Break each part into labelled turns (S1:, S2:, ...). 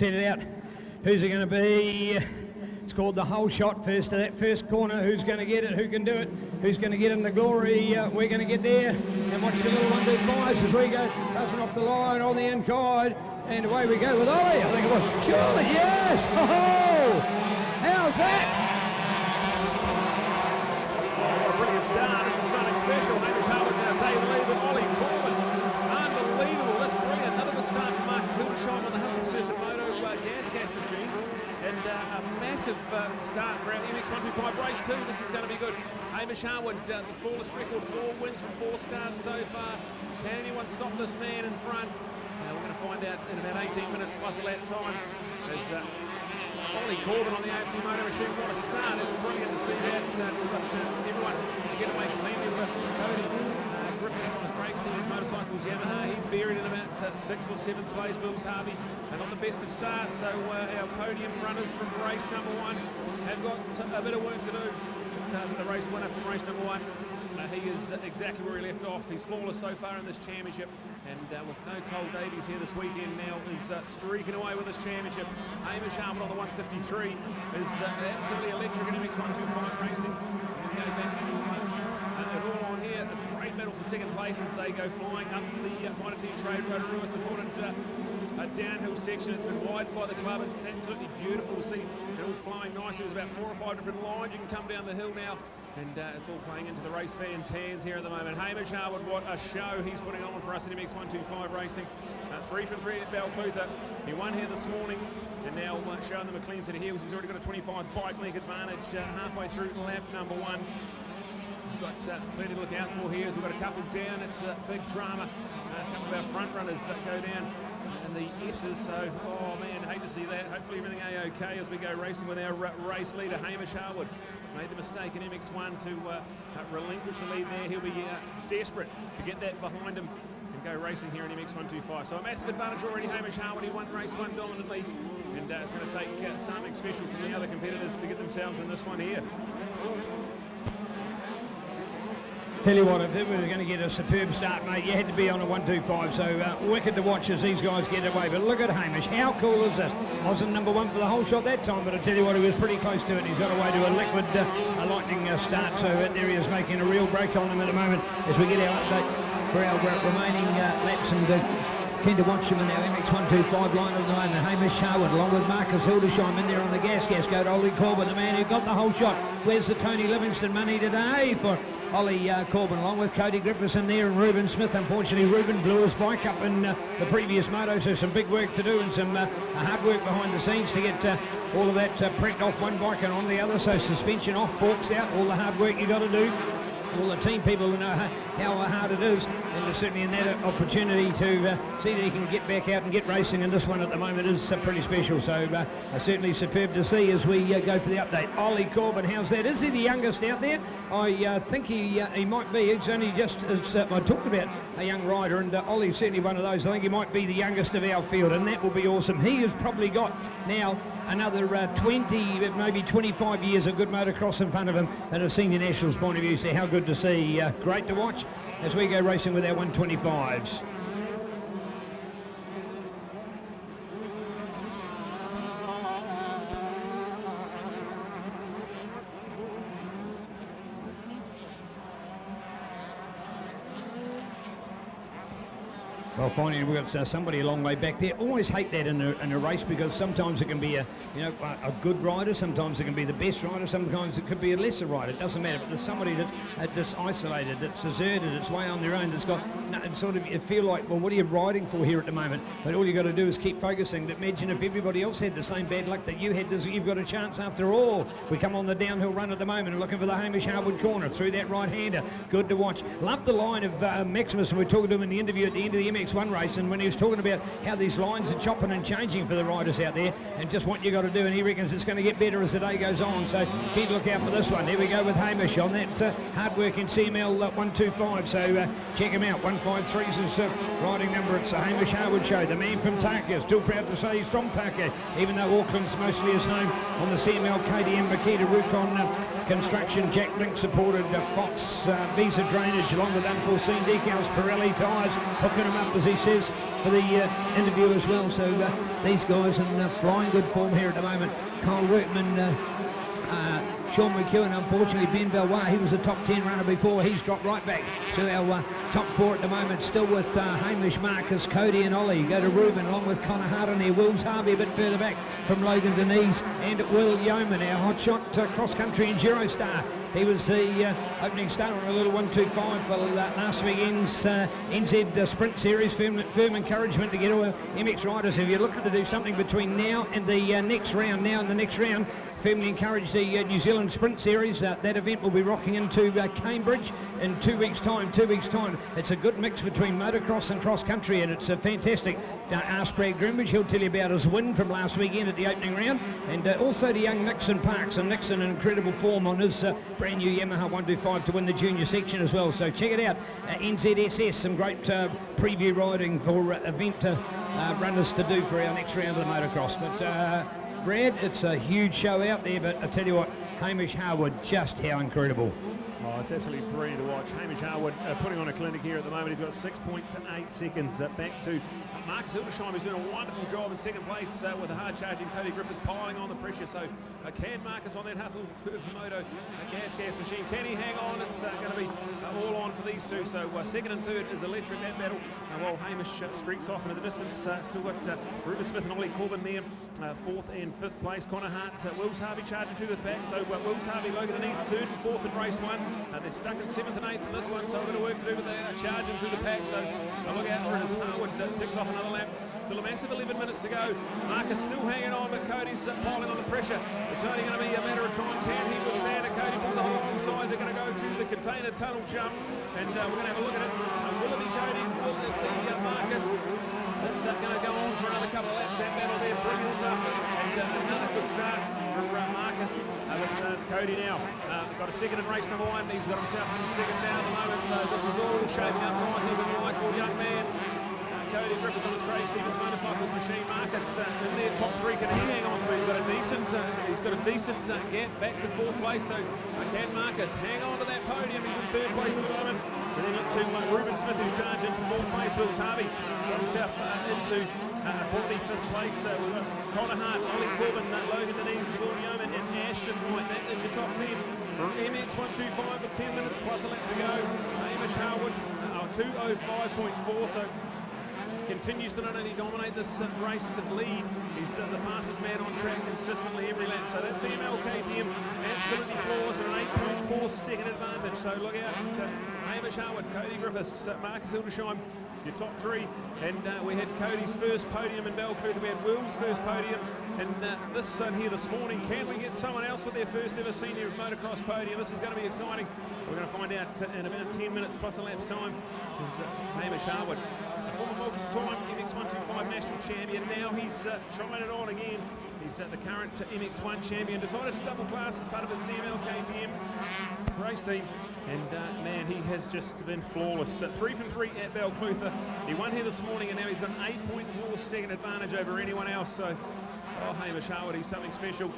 S1: set it out. Who's it going to be? It's called the whole shot first to that first corner. Who's going to get it? Who can do it? Who's going to get in the glory? We're going to get there and watch the little 125s as we go buzzing off the line on the inside. And away we go with Ollie. I think it was. Surely, yes! Oh! How's that?
S2: Oh, what a brilliant start. This is something special. Hamish Harwood now taking the lead with Ollie Corbin. Unbelievable. That's brilliant. Another good start for Marcus Hildesheim on the Hustle Surf and Moto gas machine. And a massive start for our MX125 Race 2. This is going to be good. Hamish Harwood, the flawless record, 4 wins from 4 starts so far. Can anyone stop this man in front? We're going to find out in about 18 minutes plus a lap time. As Ollie Corbin on the AFC Moto machine, what a start. It's brilliant to see that. We've got everyone get away cleanly. We've got Cody Griffiths on his brakes, Stevens Motorcycles Yamaha. He's buried in about 6th or 7th place. Wills Harvey not the best of starts. So our podium runners from race number 1 have got a bit of work to do. But, the race winner from race number 1, he is exactly where he left off. He's flawless so far in this championship. And with no Cole Davies here this weekend now, is streaking away with this championship. Hamish Harwood on the 153 is absolutely electric in MX125 racing. We can go back to it all on here. A great battle for second place as they go flying up the Minor Team Trade Rotorua supported downhill section. It's been widened by the club. It's absolutely beautiful to see it all flying nicely. There's about 4 or 5 different lines you can come down the hill now. And it's all playing into the race fans' hands here at the moment. Hamish Harwood, what a show he's putting on for us in MX125 racing. 3 from 3 at Balclutha. He won here this morning, and now showing them a clean set of heels. He's already got a 25 bike length advantage halfway through lap number 1. We've got plenty to look out for here as we've got a couple down. It's a big drama. A couple of our front runners go down in the S's, so, oh man, hate to see that. Hopefully everything A-OK as we go racing with our race leader, Hamish Harwood. Made the mistake in MX1 to relinquish the lead there. He'll be desperate to get that behind him and go racing here in MX125. So a massive advantage already. Hamish Harwood, he won race 1 dominantly, and it's going to take something special from the other competitors to get themselves in this one here.
S1: Tell you what, if we were going to get a superb start, mate, you had to be on a 125, so wicked to watch as these guys get away. But look at Hamish, how cool is this? Wasn't number 1 for the whole shot that time, but I tell you what, he was pretty close to it. He's got away to a liquid, a lightning start, so there he is making a real break on him at the moment as we get our update for our remaining laps, and keen to watch him in our MX125 line of the moment. Hamish Harwood along with Marcus Hildesheim in there on the gas go to Ollie Corbin, the man who got the whole shot. Where's the Tony Livingston money today for Ollie Corbin, along with Cody Griffiths in there and Ruben Smith. Unfortunately, Ruben blew his bike up in the previous moto, so some big work to do and some hard work behind the scenes to get all of that prepped off one bike and on the other. So suspension off, forks out, all the hard work you got to do. All the team people who know how hard it is, and certainly in that opportunity to see that he can get back out and get racing in this one at the moment is pretty special. So certainly superb to see as we go for the update. Ollie Corbin, how's that? Is he the youngest out there? I think he might be. It's only just as I talked about a young rider, and Ollie's certainly one of those. I think he might be the youngest of our field, and that will be awesome. He has probably got now another 20, maybe 25 years of good motocross in front of him at a senior nationals point of view. So how good to see. Great to watch as we go racing with our 125s. Well, finally we've got somebody a long way back there. Always hate that in a race, because sometimes it can be a good rider, sometimes it can be the best rider, sometimes it could be a lesser rider. It doesn't matter. But there's somebody that's isolated, that's deserted, it's way on their own, that's got sort of, you feel like, well, what are you riding for here at the moment? But all you got to do is keep focusing. Imagine if everybody else had the same bad luck that you had. You've got a chance after all. We come on the downhill run at the moment, looking for the Hamish Harwood corner through that right-hander. Good to watch. Love the line of Maximus, and we were talking to him in the interview at the end of the MX1 race, and when he was talking about how these lines are chopping and changing for the riders out there, and just what you got to do, and he reckons it's going to get better as the day goes on. So keep a look out for this one. Here we go with Hamish on that hard-working CML 125. So check him out. 153 is his riding number. It's the Hamish Harwood show. The man from Taka. Still proud to say he's from Taka, even though Auckland's mostly his home. On the CML, KTM, Makita, Rukon Construction, Jack Blink supported, Fox Visa Drainage, along with Unforeseen Decals, Pirelli tyres, hooking him up up, as he says, for the interview as well. So these guys in flying good form here at the moment. Kyle Workman, Sean McEwen, unfortunately, Ben Valois, he was a top 10 runner before. He's dropped right back to our top 4 at the moment, still with Hamish, Marcus, Cody and Ollie. Go to Ruben along with Connor Hart on there. Wills Harvey a bit further back from Logan Denise, and Will Yeoman, our hotshot cross-country Enduro star. He was the opening star on a little 125 for last weekend's NZ Sprint Series. Firm encouragement to get all MX riders. If you're looking to do something between now and the next round, firmly encourage the New Zealand Sprint Series. That event will be rocking into Cambridge in 2 weeks' time. It's a good mix between motocross and cross-country, and it's a fantastic. Ask Brad Greenwich, he'll tell you about his win from last weekend at the opening round, and also the young Nixon Parks, and Nixon in incredible form on his brand new Yamaha 125 to win the junior section as well. So check it out, NZSS, some great preview riding for event runners to do for our next round of the motocross. But Brad, it's a huge show out there, but I tell you what, Hamish Harwood, just how incredible.
S2: Oh, it's absolutely brilliant to watch. Hamish Harwood putting on a clinic here at the moment. He's got 6.8 seconds back to Marcus Hildesheim, who's doing a wonderful job in second place with a hard-charging Cody Griffiths piling on the pressure. So can Marcus on that Huffle-Moto gas machine, can he hang on? It's going to be all on for these two. So second and third is electric, that battle. While Hamish streaks off into the distance, still got Ruben Smith and Ollie Corbin there, fourth and fifth place. Connor Hart, Wills Harvey charging to the back. So Wills Harvey, Logan Denise, third and fourth in race 1. They're stuck in 7th and 8th in this one, so a bit of work to do, but they are charging through the pack, so look out for it as Harwood ticks off another lap. Still a massive 11 minutes to go. Marcus still hanging on, but Cody's piling on the pressure. It's only going to be a matter of time. Can he withstand it? Cody pulls on the wrong side. They're going to go to the container tunnel jump, and we're going to have a look at it. Will it be Cody? Will it be Marcus? It's going to go on for another couple of laps. That battle there, brilliant stuff, and another good start for Marcus. But Cody now got a second in race number 1. He's got himself in second now at the moment, so this is all shaping up nicely for the likeable young man. Cody Griffiths on his Craig Stevens motorcycles machine. Marcus in their top 3. Can he hang on to it? He's got a decent gap back to 4th place. So can Marcus hang on to that podium? He's in 3rd place at the moment. And then up to Ruben Smith, who's charged into 4th place. Wills Harvey got himself into quality 5th place. We've got Connor Hart, Ollie Corbin, Logan Denise, Will Yeoman, and Ashton White. That is your top 10. MX125 with 10 minutes plus a lap to go. Hamish Harwood, 2:05.4. So continues to not only dominate this race and lead, he's the fastest man on track consistently every lap. So that's the KTM, absolutely flawless, and an 8.4 second advantage. So look out. Hamish Harwood, Cody Griffiths, Marcus Hildesheim, your top 3. And we had Cody's first podium in Balclutha. We had Will's first podium. And this one here this morning, can we get someone else with their first ever senior motocross podium? This is going to be exciting. We're going to find out in about 10 minutes plus a lap's time. Is Hamish Harwood, a former multiple-time MX125 national champion. Now he's trying it on again. He's the current MX1 champion. Decided to double class as part of his CML KTM race team. And man, he has just been flawless. 3 from 3 at Balclutha. He won here this morning, and now he's got an 8.4 second advantage over anyone else. So, oh, Hamish Harwood, he's something special.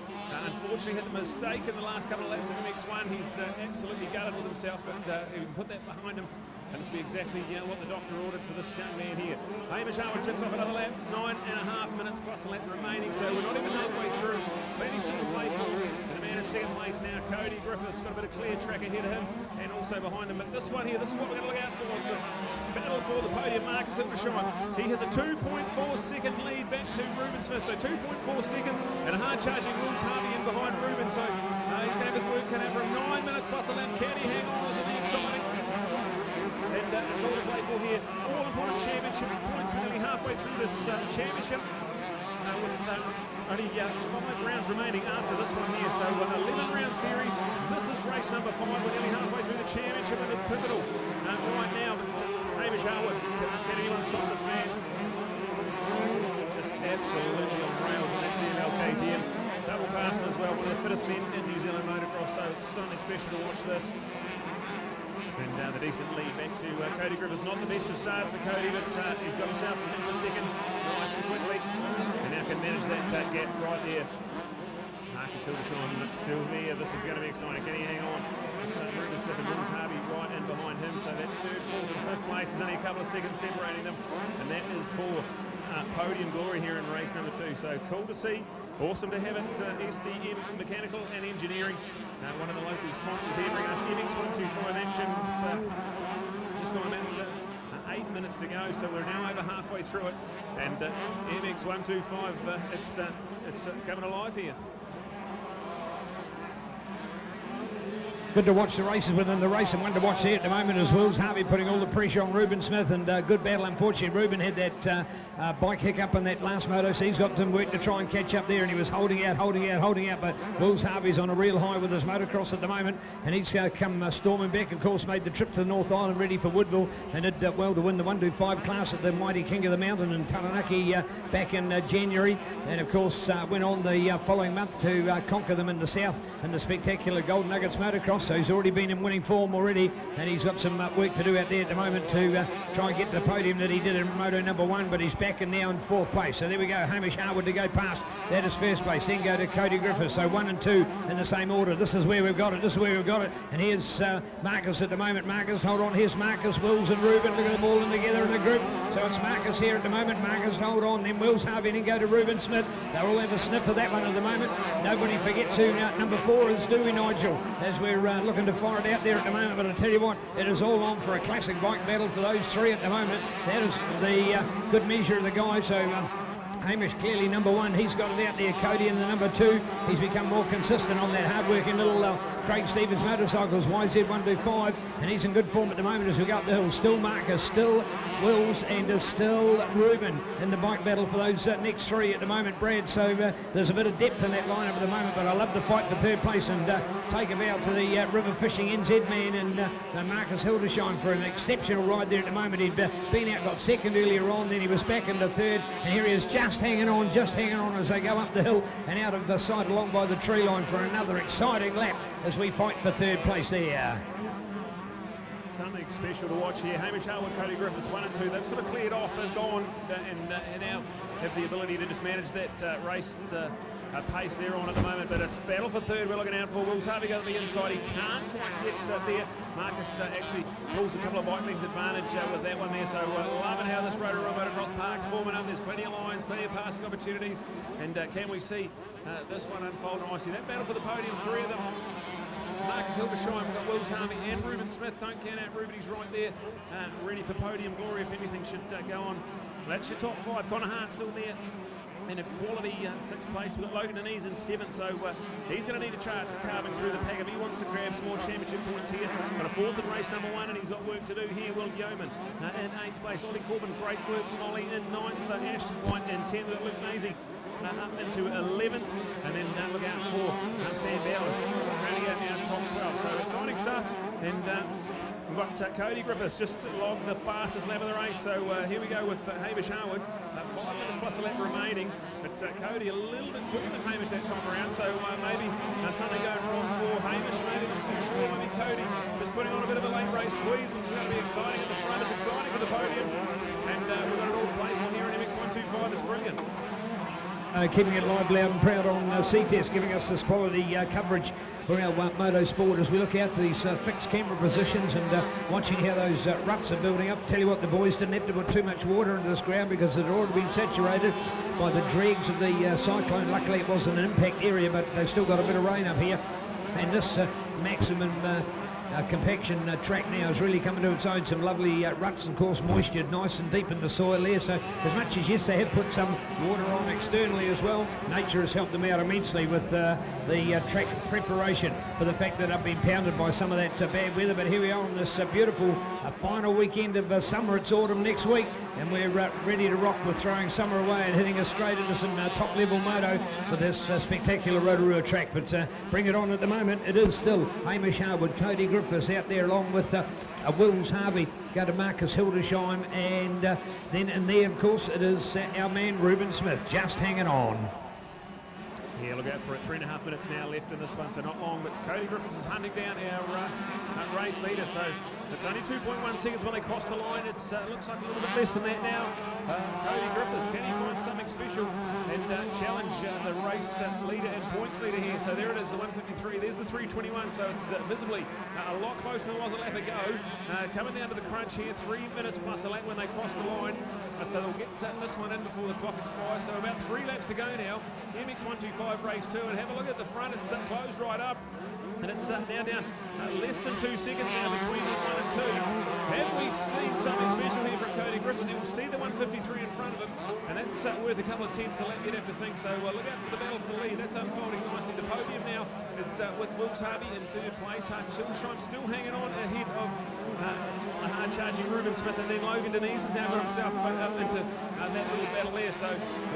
S2: Unfortunately, had the mistake in the last couple of laps at MX1. He's absolutely gutted with himself, but he can put that behind him. And this will be exactly what the doctor ordered for this young man here. Hamish Harwood ticks off another lap, 9.5 minutes plus a lap remaining, so we're not even halfway through. Plenty still to play for. And the man in second place now, Cody Griffiths, got a bit of clear track ahead of him and also behind him. But this one here, this is what we're going to look out for. The battle for the podium, Marcus Hildesheim. He has a 2.4 second lead back to Ruben Smith, so 2.4 seconds and a hard-charging Wills Harvey in behind Ruben. So he's going to have his work cut out for him. 9 minutes plus a lap. Can he hang on? This will be exciting. And it's all to play for here. All important championship points. We're nearly halfway through this championship with only 5 rounds remaining after this one here. So 11-round series. This is race number 5. We're nearly halfway through the championship, and it's pivotal right now. But Hamish Harwood, can anyone stop this man? Just absolutely on rails on that CML KTM. Double passing as well, one of the fittest men in New Zealand motocross. So it's something special to watch this. And the decent lead back to Cody Griffiths. Not the best of starts for Cody, but he's got himself into second nice and quickly. And now can manage that gap right there. Marcus Hildesheim still there. This is going to be exciting. Can he hang on? Ruben Smith and Wills Harvey right in behind him. So that third, fourth and fifth place is only a couple of seconds separating them. And that is for podium glory here in race number 2. So cool to see. Awesome to have it. SDM Mechanical and Engineering, one of the local sponsors here, bringing us MX125 action with just on about 8 minutes to go. So we're now over halfway through it. And MX125, it's coming alive here.
S1: Good to watch the races within the race, and one to watch here at the moment as Wills Harvey putting all the pressure on Ruben Smith, and good battle. Unfortunately, Ruben had that bike hiccup in that last moto, so he's got some work to try and catch up there, and he was holding out, but Wills Harvey's on a real high with his motocross at the moment, and he's come storming back. Of course, made the trip to the North Island ready for Woodville, and did well to win the 125 class at the Mighty King of the Mountain in Taranaki back in January, and of course went on the following month to conquer them in the south in the spectacular Golden Nuggets motocross. So he's already been in winning form already, and he's got some work to do out there at the moment to try and get to the podium that he did in Moto number 1, but he's back in now in 4th place. So there we go, Hamish Harwood to go past. That is first place. Then go to Cody Griffiths. So 1 and 2 in the same order. This is where we've got it. And here's Marcus at the moment. Marcus, hold on. Here's Marcus, Wills and Ruben. Look at them all in together in a group. So it's Marcus here at the moment. Marcus, hold on. Then Wills Harvey, then go to Ruben Smith. They'll all have a sniff of that one at the moment. Nobody forgets who number 4 is, do we, Nigel? As we're looking to fire it out there at the moment, but I tell you what, it is all on for a classic bike battle for those 3 at the moment. That is the good measure of the guys. So Hamish clearly number 1, he's got it out there. Cody in the number 2, he's become more consistent on that hard-working little Craig Stevens motorcycles, YZ125, and he's in good form at the moment as we go up the hill. Still Marcus, still Wills, and still Ruben in the bike battle for those next 3 at the moment, Brad. So there's a bit of depth in that lineup at the moment, but I love the fight for 3rd place, and take him out to the River Fishing NZ man and Marcus Hildesheim for an exceptional ride there at the moment. He'd been out, got 2nd earlier on, then he was back into 3rd, and here he is just hanging on as they go up the hill and out of the sight along by the tree line for another exciting lap as we fight for 3rd place there.
S2: Something special to watch here. Hamish Harwood, Cody Griffiths, 1 and 2. They've sort of cleared off and gone and now have the ability to just manage that race pace they're on at the moment, but it's battle for 3rd we're looking out for. Wills Harvey goes to the inside. He can't quite get there. Marcus actually pulls a couple of bike lengths advantage with that one there, so loving how this Rotor Motocross Park's forming up. There's plenty of lines, plenty of passing opportunities, and can we see this one unfold nicely? That battle for the podium, 3 of them. Marcus Hildesheim, we've got Wills Harvey and Ruben Smith. Don't count out Ruben, he's right there, ready for podium glory if anything should go on. That's your top 5. Connor Hart still there in a quality 6th place. We've got Logan and he's in 7th, so he's going to need a charge carving through the pack if he wants to grab some more championship points here. Got a 4th in race number 1, and he's got work to do here. Will Yeoman in 8th place. Ollie Corbin, great work from Ollie in 9th. Ashton White in 10th. We've got Luke Maisie up into 11th, and then look out for Sam Bowers rounding out now top 12. So exciting stuff, and we've got Cody Griffiths just logged the fastest lap of the race. So here we go with Hamish Harwood, 5 minutes plus a lap remaining, but Cody a little bit quicker than Hamish that time around, so maybe something going wrong for Hamish, maybe not too sure. Maybe Cody just putting on a bit of a late race squeeze. This is going to be exciting at the front. It's exciting for the podium, and we've got it all to play for here in MX125. It's brilliant.
S1: Keeping it live, loud and proud on Ctas, giving us this quality coverage for our motorsport as we look out to these fixed camera positions and watching how those ruts are building up. Tell you what, the boys didn't have to put too much water into this ground because it had already been saturated by the dregs of the cyclone. Luckily it wasn't an impact area, but they've still got a bit of rain up here, and this maximum compaction track now is really coming to its own. Some lovely ruts and coarse moisture nice and deep in the soil there, so as much as yes they have put some water on externally as well, nature has helped them out immensely with the track preparation for the fact that I've been pounded by some of that bad weather. But here we are on this beautiful final weekend of summer. It's autumn next week, and we're ready to rock with throwing summer away and heading us straight into some top level moto with this spectacular Rotorua track. But bring it on at the moment. It is still Hamish Harwood, Cody Griffiths out there along with Wills Harvey, go to Marcus Hildesheim, and then in there of course it is our man Ruben Smith just hanging on.
S2: Yeah, look out for it. 3.5 minutes now left in this one, so not long, but Cody Griffiths is hunting down our race leader, so It's only 2.1 seconds when they cross the line. It looks like a little bit less than that now. Cody Griffiths, can he find something special and challenge the race leader and points leader here? So there it is, the 153. There's the 321, so it's visibly a lot closer than it was a lap ago. Coming down to the crunch here, 3 minutes plus a lap when they cross the line. So they'll get this one in before the clock expires. So about 3 laps to go now. MX125 race 2, and have a look at the front. It's closed right up. And it's now down less than 2 seconds now between 1 and 2. Have we seen something special here from Cody Griffiths? You'll see the 153 in front of him, and that's worth a couple of tenths a lap, you'd have to think. So look out for the battle for the lead. That's unfolding nicely. The podium now is with Wills Harvey in 3rd place. Schildenscheim still hanging on ahead of a hard-charging Ruben Smith, and then Logan Denise has now got himself up into that little battle there. So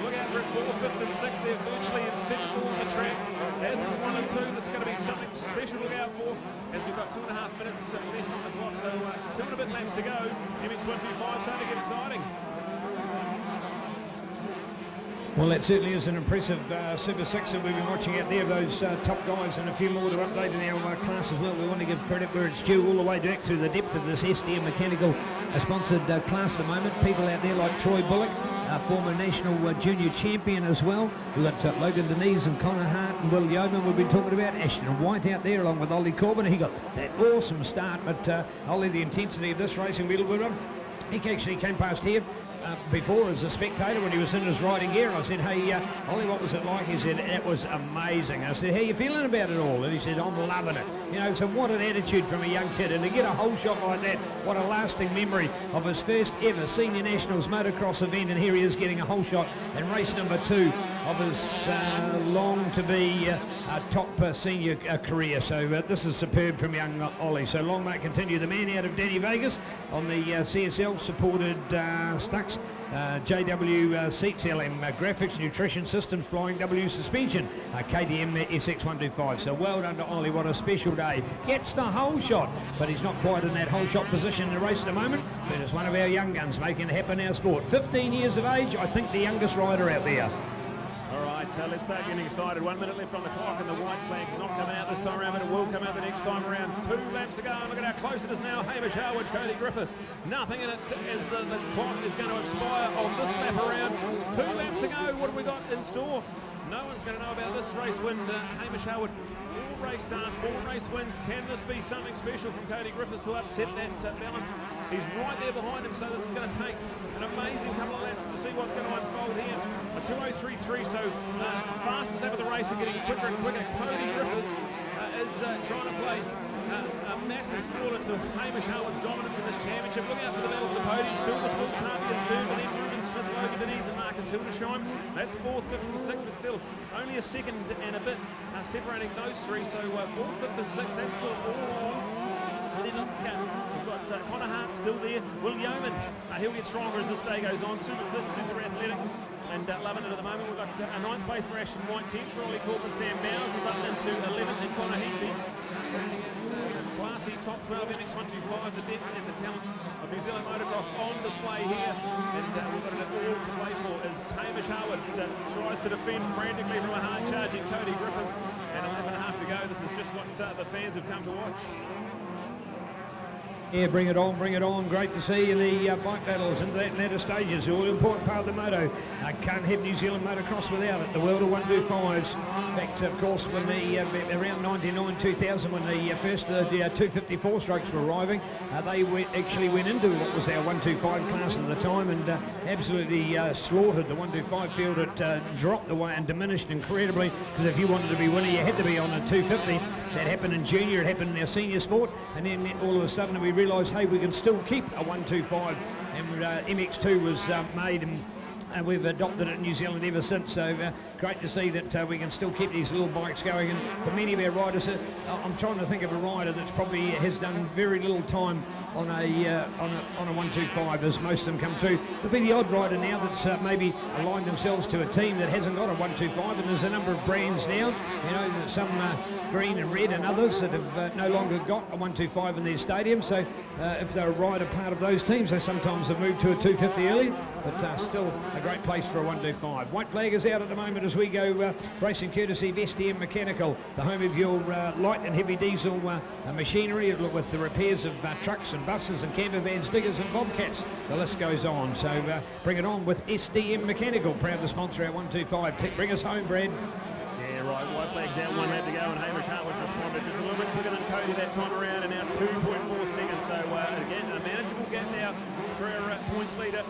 S2: look out for it. 4th, 5th and 6th. They're virtually inseparable on the track. As is 1 and 2, that's going to be something special to look out for, as we've got 2.5 minutes left on the clock. So 2 and a bit laps to go. MX125 starting to get exciting.
S1: Well, that certainly is an impressive Super 6 that we've been watching out there, those top guys, and a few more to update in our class as well. We want to give credit where it's due, all the way back through the depth of this SDM Mechanical sponsored class at the moment. People out there like Troy Bullock, former national junior champion as well. We've got Logan Denise and Connor Hart and Will Yeoman we've been talking about. Ashton White out there along with Ollie Corbin. He got that awesome start, but Ollie, the intensity of this racing, he actually came past here before as a spectator when he was in his riding gear. I said, hey, Ollie, what was it like? He said, it was amazing. I said, how are you feeling about it all? And he said, I'm loving it. You know, so what an attitude from a young kid. And to get a whole shot like that, what a lasting memory of his first ever Senior Nationals motocross event. And here he is getting a whole shot in race number 2 of his long-to-be top senior career. So this is superb from young Ollie. So long may it continue. The man out of Danny Vegas on the CSL-supported Stux, JW seats, LM graphics, nutrition systems, Flying W suspension, KTM SX125. So well done to Ollie. What a special day. Gets the whole shot, but he's not quite in that whole shot position in the race at the moment. But it's one of our young guns making it happen in our sport. 15 years of age, I think the youngest rider out there.
S2: Let's start getting excited. 1 minute left on the clock, and the white flag's not come out this time around, but it will come out the next time around. 2 laps to go, and look at how close it is now. Hamish Howard, Cody Griffiths, nothing in it as the clock is going to expire on this lap around. 2 laps to go. What have we got in store? No one's going to know about this race when Hamish Howard. 4 race starts, 4 race wins. Can this be something special from Cody Griffiths to upset that balance? He's right there behind him, so this is going to take an amazing couple of laps to see what's going to unfold here. A 2:03.3, so fastest lap of the race and getting quicker and quicker. Cody Griffiths is trying to play a massive spoiler to Hamish Howard's dominance in this championship. Look out for the battle for the podium, still with Wills Harvey in 3rd, and then Ruben Smith, Logan Denise and Marcus Hildesheim. That's 4th, 5th and 6th, but still only a second and a bit separating those 3. So 4th, 5th and 6th, that's still all on. And then look, we've got Connor Hart still there. Will Yeoman, he'll get stronger as this day goes on. Super fit, super athletic, and loving it at the moment. We've got a 9th place for Ashton White, 10th for Ollie Corbin. Sam Bowers is up into 11th, and Connor Heatley. Classy top 12 MX125, the depth and the talent of New Zealand motocross on display here, and we've got it all to play for as Hamish Howard tries to defend frantically from a hard-charging Cody Griffiths, and 11.5 to go. This is just what the fans have come to watch.
S1: Yeah, bring it on, bring it on. Great to see in the bike battles into that latter stages. All important part of the moto. Can't have New Zealand motocross without it. The world of 125s. In fact, of course, when the around 99, 2000, when the first 254 strokes were arriving, they actually went into what was our 125 class at the time and absolutely slaughtered the 125 field. It dropped away and diminished incredibly, because if you wanted to be winner, you had to be on a 250. That happened in junior, it happened in our senior sport, and then all of a sudden we realised, hey, we can still keep a 125, and MX2 was made, and we've adopted it in New Zealand ever since. So great to see that we can still keep these little bikes going. And for many of our riders, I'm trying to think of a rider that's probably has done very little time on a 125, as most of them come through. There'll be the odd rider now that's maybe aligned themselves to a team that hasn't got a 125, and there's a number of brands now, you know, some green and red and others that have no longer got a 125 in their stadium. So if they're a rider part of those teams, they sometimes have moved to a 250 early, but still a great place for a 125. White flag is out at the moment as we go racing courtesy of SDM Mechanical, the home of your light and heavy diesel machinery with the repairs of trucks and and buses and camper vans, diggers and bobcats. The list goes on. So bring it on with SDM Mechanical, proud to sponsor our 125. Bring us home, Brad.
S2: Yeah, right. White flags out, 1 lap to go, and Hamish Hartwood's responded just a little bit quicker than Cody that time around, and now 2.4 seconds. So again, a manageable gap now for our points leader.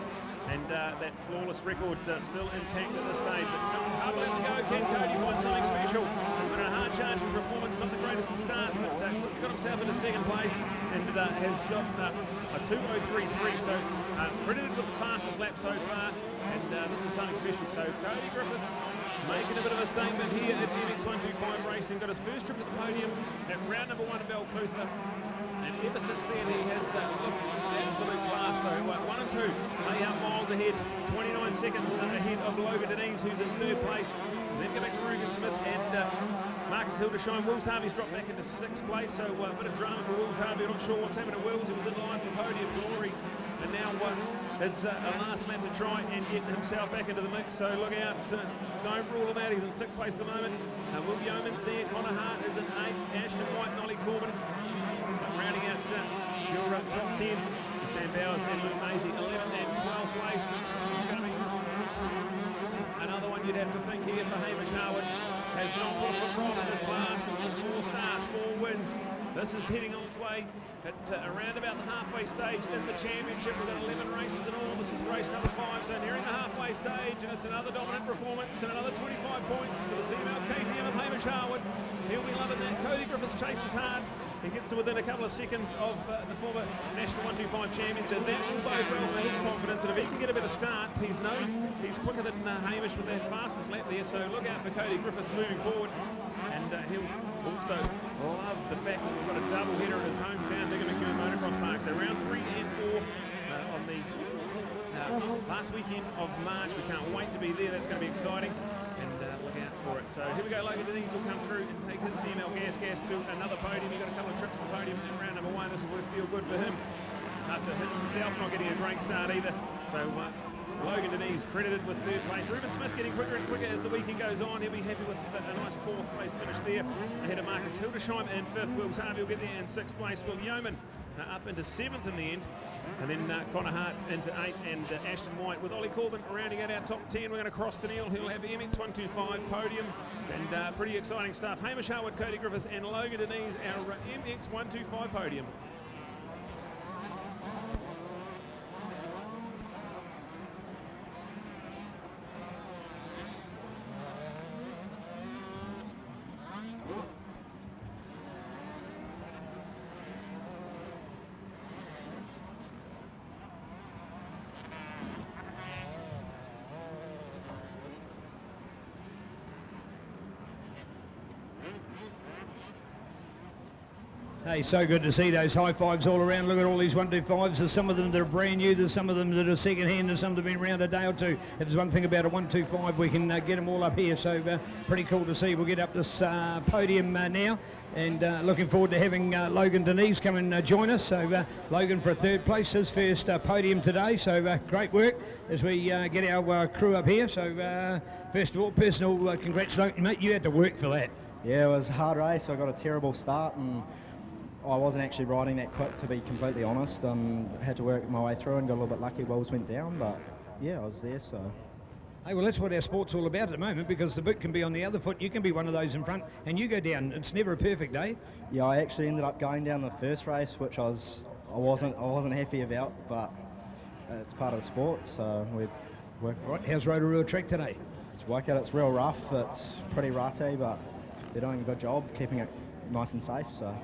S2: And that flawless record still intact at this stage, but still hard lap to go. Can Cody find something special? It's been a hard charging performance, not the greatest of starts, but quickly got himself into second place and has got a 2:03.3, so credited with the fastest lap so far, and this is something special. So Cody Griffith making a bit of a statement here at MX125 Racing, got his first trip at the podium at round number 1 at Belclutha. And ever since then, he has looked absolute class. So 1 and 2, lay out miles ahead, 29 seconds ahead of Logan Denise, who's in 3rd place. Then go back to Ruben Smith and Marcus Hildesheim. Wills Harvey's dropped back into 6th place, so a bit of drama for Wills Harvey. I'm not sure what's happened to Wills. He was in line for podium glory, and now has a last lap to try and get himself back into the mix. So look out, don't rule him out. He's in 6th place at the moment. Will Yeoman's there, Connor Hart is in 8th, Ashton White and Ollie Corbin rounding out your top 10. Sam Bowers and Luke Maisie, 11th and 12th place, which is going to be another one you'd have to think here for Hamish Harwood. Has not put a foot wrong in this class. It's been 4 starts, 4 wins. This is heading on its way at around about the halfway stage in the championship. We've got 11 races in all. This is race number 5, so nearing the halfway stage, and it's another dominant performance and another 25 points for the CML KTM of Hamish Harwood. He'll be loving that. Cody Griffiths chases hard and gets to within a couple of seconds of the former National 125 champion, so that will bode well for his confidence, and if he can get a better start, he knows he's quicker than Hamish with that fastest lap there, so look out for Cody Griffiths moving forward, and he'll also love the fact that we've got a double header at his hometown, Digger McEwen Motocross Park, so round 3 and 4 on the last weekend of March. We can't wait to be there, that's going to be exciting. Look out for it. So here we go, Logan Denise will come through and take his CML gas to another podium. He got a couple of trips for podium in round number 1. This will feel good for him after himself not getting a great start either. So Logan Denise credited with 3rd place. Ruben Smith getting quicker and quicker as the weekend goes on. He'll be happy with a nice 4th place finish there. Ahead of Marcus Hildesheim in 5th. Wills Harvey will get there in 6th place. Will Yeoman up into 7th in the end. And then Connor Hart into 8th and Ashton White with Ollie Corbin rounding out our top 10. We're going to cross the Neil. He'll have MX125 podium and pretty exciting stuff. Hamish Harwood, Cody Griffiths and Logan Denise, our MX125 podium.
S1: Hey, so good to see those high fives all around. Look at all these 125s. There's some of them that are brand new. There's some of them that are second hand. There's some that have been around a day or two. If there's one thing about a 125, we can get them all up here. So pretty cool to see. We'll get up this podium now. And looking forward to having Logan Denise come and join us. So Logan for a 3rd place, his first podium today. So great work as we get our crew up here. So first of all, personal congratulations, mate. You had to work for that.
S3: Yeah, it was a hard race. I got a terrible start and I wasn't actually riding that quick, to be completely honest. Had to work my way through and got a little bit lucky. Wheels went down, but yeah, I was there, so.
S1: Hey, well, that's what our sport's all about at the moment, because the boot can be on the other foot. You can be one of those in front, and you go down. It's never a perfect day.
S3: Yeah, I actually ended up going down the first race, which I wasn't happy about, but it's part of the sport, so we work.
S1: Right, how's Rotorua track today?
S3: It's working. It's real rough. It's pretty rutty, but they're doing a good job keeping it nice and safe. So.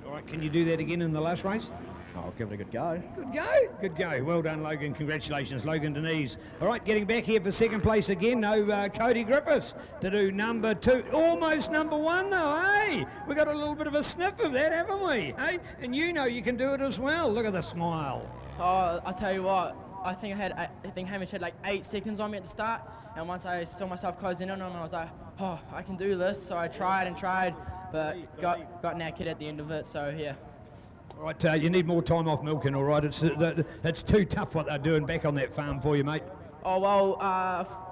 S1: All right, can you do that again in the last race?
S3: I'll give it a good go.
S1: Good go. Good go. Well done, Logan. Congratulations, Logan Denise. All right, getting back here for 2nd place again. No, Cody Griffiths to do number 2. Almost number 1, though, hey? We got a little bit of a sniff of that, haven't we? Hey, and you know you can do it as well. Look at the smile.
S4: Oh, I'll tell you what. I think Hamish had like 8 seconds on me at the start, and once I saw myself closing in on him, I was like, oh, I can do this. So I tried and tried, but got knackered at the end of it. So yeah.
S1: All right, you need more time off milking, all right? It's too tough what they're doing back on that farm for you, mate.
S4: Oh, well,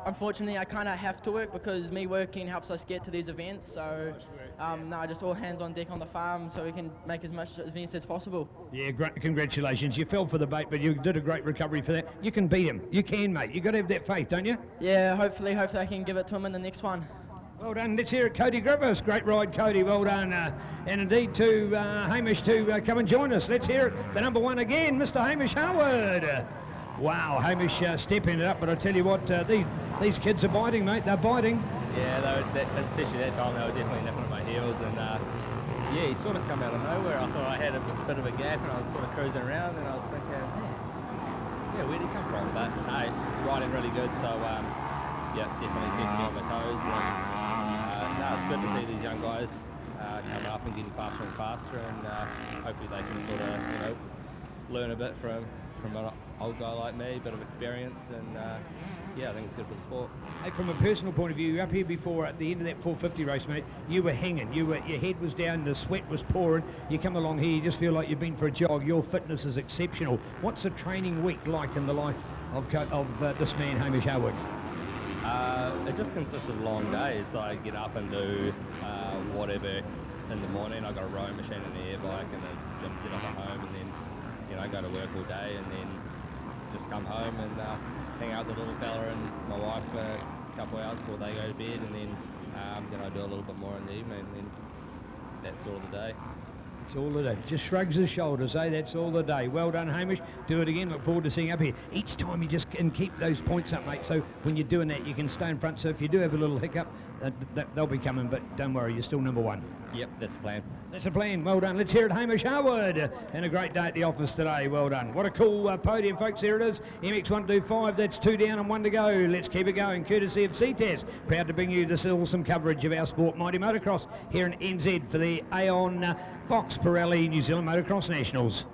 S4: unfortunately, I kind of have to work because me working helps us get to these events. So, no, just all hands on deck on the farm so we can make as much events as possible.
S1: Yeah, great, congratulations. You fell for the bait, but you did a great recovery for that. You can beat him. You can, mate. You've got to have that faith, don't you?
S4: Yeah, hopefully I can give it to him in the next one.
S1: Well done. Let's hear it, Cody Griffiths. Great ride, Cody. Well done. And indeed to Hamish to come and join us. Let's hear it. The number one again, Mr. Hamish Howard. Wow, Hamish stepping it up. But I tell you what, these kids are biting, mate. They're biting.
S5: Yeah, especially that time, they were definitely nipping at my heels. And yeah, he sort of come out of nowhere. I thought I had a bit of a gap and I was sort of cruising around and I was thinking, man, yeah, where'd he come from? But no, riding really good. So yeah, definitely keeping me on my toes. And no, it's good to see these young guys come up and getting faster and faster, and hopefully they can sort of, learn a bit from an old guy like me, a bit of experience, and yeah, I think it's good for the sport.
S1: Hey, from a personal point of view, you were up here before at the end of that 450 race, mate. You were hanging. Your head was down, the sweat was pouring. You come along here, you just feel like you've been for a jog. Your fitness is exceptional. What's a training week like in the life of this man, Hamish Howard?
S5: It just consists of long days. So I get up and do whatever in the morning. I got a rowing machine and an air bike and a gym set up at home, and then I go to work all day and then just come home and hang out with the little fella and my wife for a couple of hours before they go to bed, and then I do a little bit more in the evening, and then that's all the day.
S1: It's all the day. Just shrugs his shoulders, eh? That's all the day. Well done, Hamish. Do it again. Look forward to seeing you up here. Each time you just can keep those points up, mate. So when you're doing that, you can stay in front. So if you do have a little hiccup, they'll be coming. But don't worry, you're still number one.
S5: Yep, that's the plan.
S1: That's the plan. Well done. Let's hear it, Hamish Howard. And a great day at the office today. Well done. What a cool podium, folks. There it is. MX125. That's 2 down and 1 to go. Let's keep it going. Courtesy of Ctas. Proud to bring you this awesome coverage of our sport, Mighty Motocross, here in NZ for the Aon Fox Pirelli New Zealand Motocross Nationals.